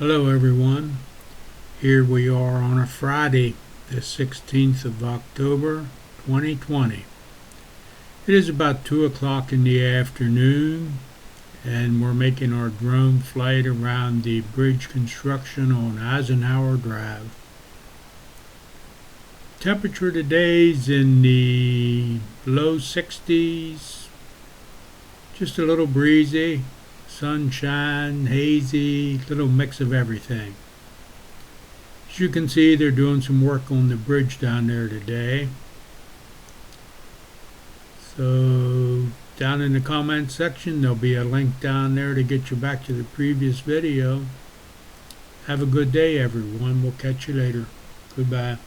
Hello everyone, here we are on a Friday, the 16th of October 2020. It is about 2 o'clock in the afternoon and we're making our drone flight around the bridge construction on Eisenhower Drive. Temperature today is in the low 60s, just a little breezy. Sunshine, hazy, little mix of everything. As you can see, they're doing some work on the bridge down there today. So down in the comment section there'll be a link down there to get you back to the previous video. Have a good day everyone. We'll catch you later. Goodbye.